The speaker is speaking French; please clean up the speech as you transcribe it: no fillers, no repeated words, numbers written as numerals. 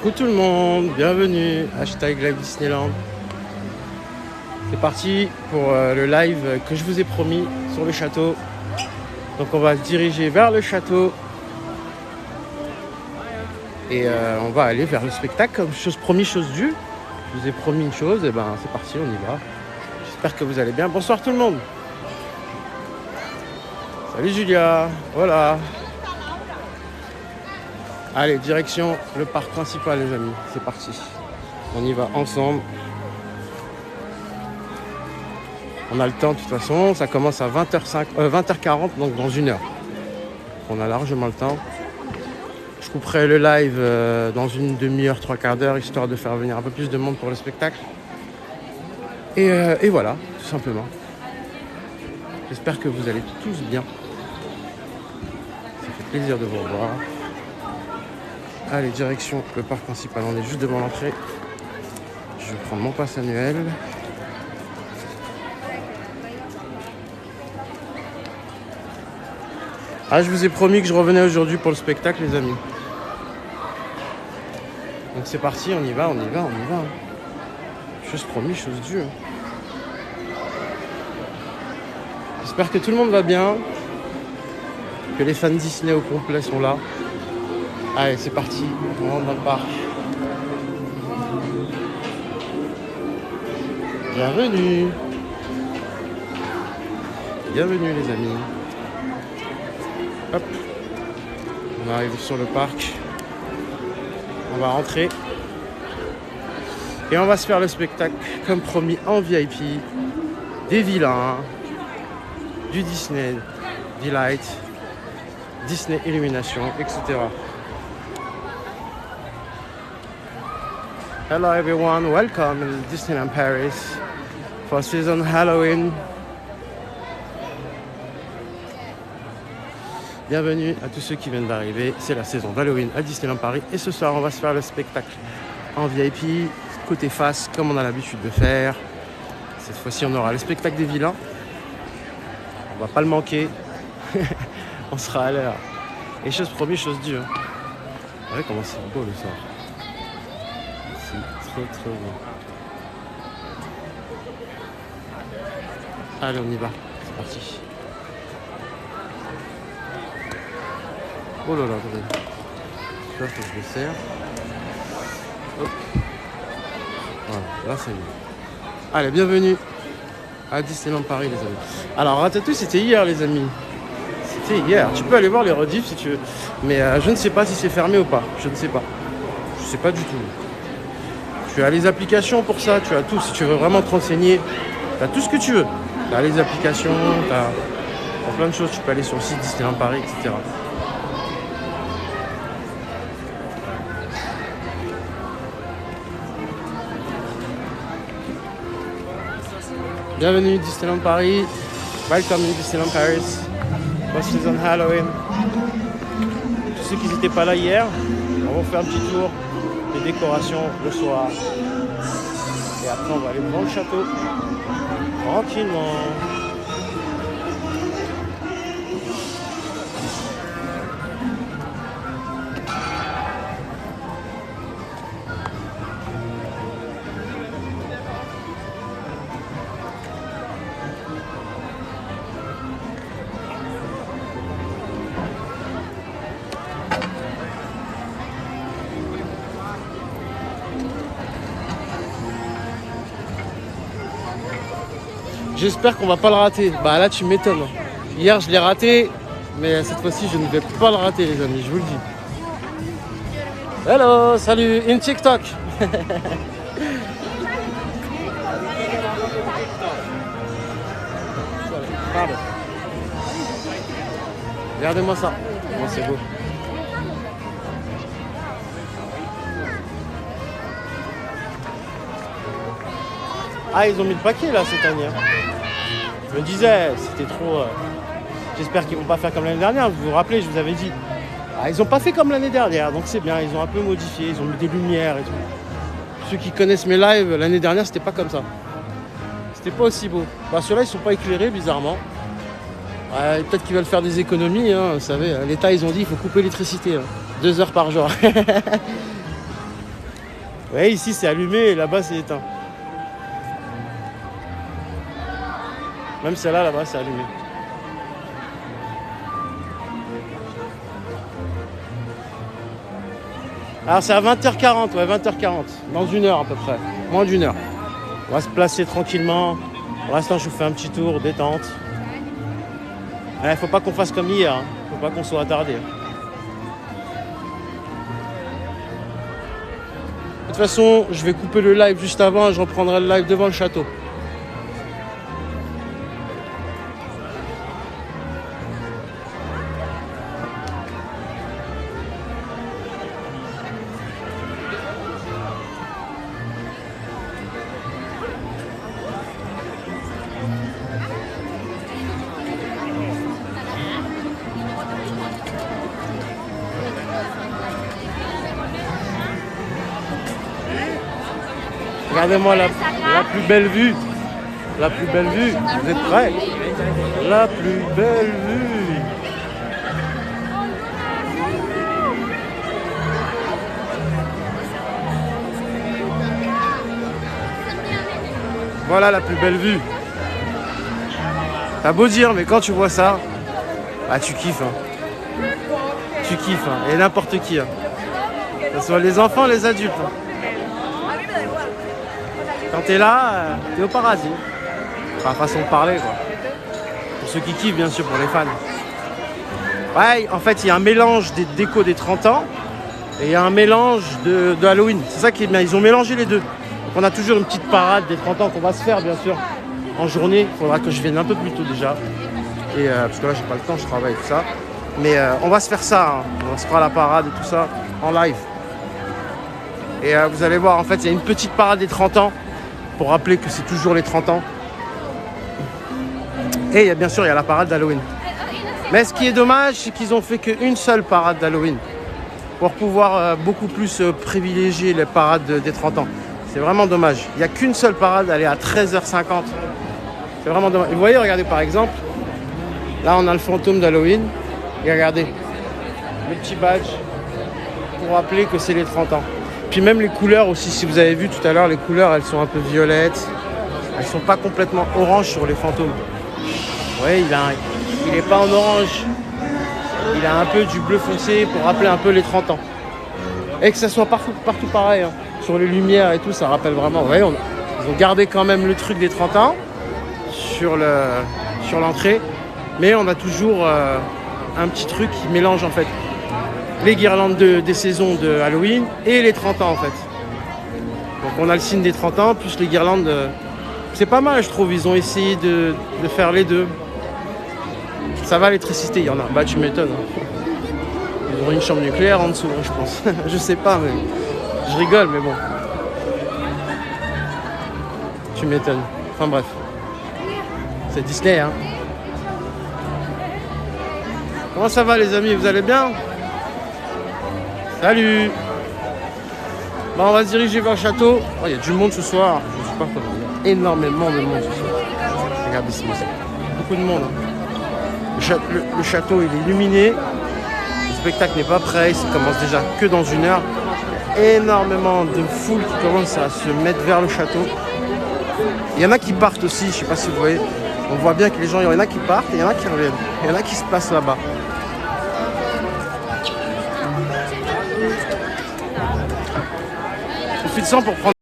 Coucou tout le monde, bienvenue, hashtag Live Disneyland. C'est parti pour le live que je vous ai promis sur le château. Donc on va se diriger vers le château. Et on va aller vers le spectacle comme chose promis, chose due. Je vous ai promis une chose, et ben c'est parti, on y va. J'espère que vous allez bien. Bonsoir tout le monde. Salut Julia, voilà. Allez, direction le parc principal les amis, c'est parti. On y va ensemble. On a le temps de toute façon, ça commence à 20h40, donc dans une heure. On a largement le temps. Je couperai le live dans une demi-heure, trois quarts d'heure, histoire de faire venir un peu plus de monde pour le spectacle. Et voilà, tout simplement. J'espère que vous allez tous bien. Ça fait plaisir de vous revoir. Allez, direction le parc principal, on est juste devant l'entrée. Je vais prendre mon pass annuel. Ah, je vous ai promis que je revenais aujourd'hui pour le spectacle, les amis. Donc c'est parti, on y va. Chose promis, chose due. J'espère que tout le monde va bien. Que les fans Disney au complet sont là. Allez, c'est parti, on rentre dans le parc. Bienvenue. Bienvenue les amis. Hop. On arrive sur le parc. On va rentrer. Et on va se faire le spectacle, comme promis, en VIP. Des vilains. Du Disney Delight. Disney Illumination, etc. Hello everyone, welcome in Disneyland Paris for season Halloween. Bienvenue à tous ceux qui viennent d'arriver, c'est la saison d'Halloween à Disneyland Paris et ce soir on va se faire le spectacle en VIP, côté face comme on a l'habitude de faire. Cette fois-ci on aura le spectacle des vilains, on va pas le manquer, on sera à l'heure. Et chose promise, chose due. Regardez comment c'est beau le soir. C'est trop beau. Allez, on y va. C'est parti. Oh là là, attendez. Là, faut que je le serre. Hop. Voilà, là c'est mieux. Allez, bienvenue à Disneyland Paris, les amis. Alors, Ratatouille, c'était hier, les amis. C'était hier. Tu peux aller voir les rediffs si tu veux. Mais je ne sais pas si c'est fermé ou pas. Je ne sais pas. Je sais pas du tout. Tu as les applications pour ça, tu as tout. Si tu veux vraiment te renseigner, tu as tout ce que tu veux. Tu as les applications, tu as plein de choses. Tu peux aller sur le site Disneyland Paris, etc. Bienvenue Disneyland Paris. Welcome in Disneyland Paris. For season Halloween. Tous ceux qui n'étaient pas là hier, on va faire un petit tour des décorations le soir. Et après on va aller devant le château. Tranquillement. J'espère qu'on va pas le rater. Bah là tu m'étonnes. Hier je l'ai raté, mais cette fois-ci je ne vais pas le rater les amis, je vous le dis. Hello, salut, in TikTok. Pardon. Regardez-moi ça. Comment c'est beau. Ah, ils ont mis le paquet là cette année. Je me disais, c'était trop. J'espère qu'ils vont pas faire comme l'année dernière. Vous vous rappelez, je vous avais dit. Ah, ils ont pas fait comme l'année dernière, donc c'est bien. Ils ont un peu modifié, ils ont mis des lumières et tout. Ceux qui connaissent mes lives, l'année dernière, c'était pas comme ça. C'était pas aussi beau. Bah, ceux-là, ils sont pas éclairés, bizarrement. Ouais, peut-être qu'ils veulent faire des économies, hein, vous savez. L'État, ils ont dit, il faut couper l'électricité. 2 heures par jour. Ouais, ici c'est allumé et là-bas c'est éteint. Même celle-là, là-bas, c'est allumé. Alors c'est à 20h40, ouais, 20h40. Dans une heure à peu près. Moins d'une heure. On va se placer tranquillement. Pour l'instant, je vous fais un petit tour, détente. Il faut pas qu'on fasse comme hier. Hein. Faut pas qu'on soit attardé. De toute façon, je vais couper le live juste avant et je reprendrai le live devant le château. Regardez-moi la plus belle vue. La plus belle vue. Vous êtes prêts? La plus belle vue. Voilà la plus belle vue. T'as beau dire, mais quand tu vois ça, ah, tu kiffes. Hein. Tu kiffes. Hein. Et n'importe qui. Hein. Que ce soit les enfants, les adultes. Hein. Quand t'es là, t'es au paradis. Enfin, façon de parler, quoi. Pour ceux qui kiffent, bien sûr, pour les fans. Ouais, en fait, il y a un mélange des décos des 30 ans et il y a un mélange de Halloween. C'est ça qui est bien. Ils ont mélangé les deux. Donc, on a toujours une petite parade des 30 ans qu'on va se faire, bien sûr, en journée. Il faudra que je vienne un peu plus tôt déjà. Et, parce que là, j'ai pas le temps, je travaille, tout ça. Mais on va se faire ça. Hein. On va se faire la parade et tout ça en live. Et vous allez voir, en fait, il y a une petite parade des 30 ans. Pour rappeler que c'est toujours les 30 ans. Et bien sûr, il y a la parade d'Halloween. Mais ce qui est dommage, c'est qu'ils ont fait qu'une seule parade d'Halloween. Pour pouvoir beaucoup plus privilégier les parades des 30 ans. C'est vraiment dommage. Il n'y a qu'une seule parade, elle est à 13h50. C'est vraiment dommage. Et vous voyez, regardez par exemple, là on a le fantôme d'Halloween. Et regardez, le petit badge pour rappeler que c'est les 30 ans. Puis même les couleurs aussi, si vous avez vu tout à l'heure, les couleurs, elles sont un peu violettes. Elles sont pas complètement orange sur les fantômes. Vous voyez, il est pas en orange. Il a un peu du bleu foncé pour rappeler un peu les 30 ans. Et que ça soit partout pareil. Hein. Sur les lumières et tout, ça rappelle vraiment. Vous voyez, ils ont gardé quand même le truc des 30 ans sur l'entrée. Mais on a toujours un petit truc qui mélange en fait les guirlandes des saisons de Halloween et les 30 ans en fait. Donc on a le signe des 30 ans plus les guirlandes. C'est pas mal je trouve, ils ont essayé de faire les deux. Ça va, l'électricité, il y en a. Bah tu m'étonnes. Hein. Ils auront une chambre nucléaire en dessous, je pense. Je sais pas, mais je rigole, mais bon. Tu m'étonnes. Enfin bref. C'est Disney, hein. Comment ça va les amis, vous allez bien? Salut. Bon, on va se diriger vers le château. Oh, il y a du monde ce soir. Je ne sais pas quoi dire. Énormément de monde ce soir. Regardez ce ça. Beaucoup de monde. Hein. Le château il est illuminé. Le spectacle n'est pas prêt. Ça commence déjà que dans une heure. Énormément de foule qui commence à se mettre vers le château. Il y en a qui partent aussi. Je ne sais pas si vous voyez. On voit bien que les gens, il y en a qui partent et il y en a qui reviennent. Il y en a qui se placent là-bas. Suffit de 100 pour prendre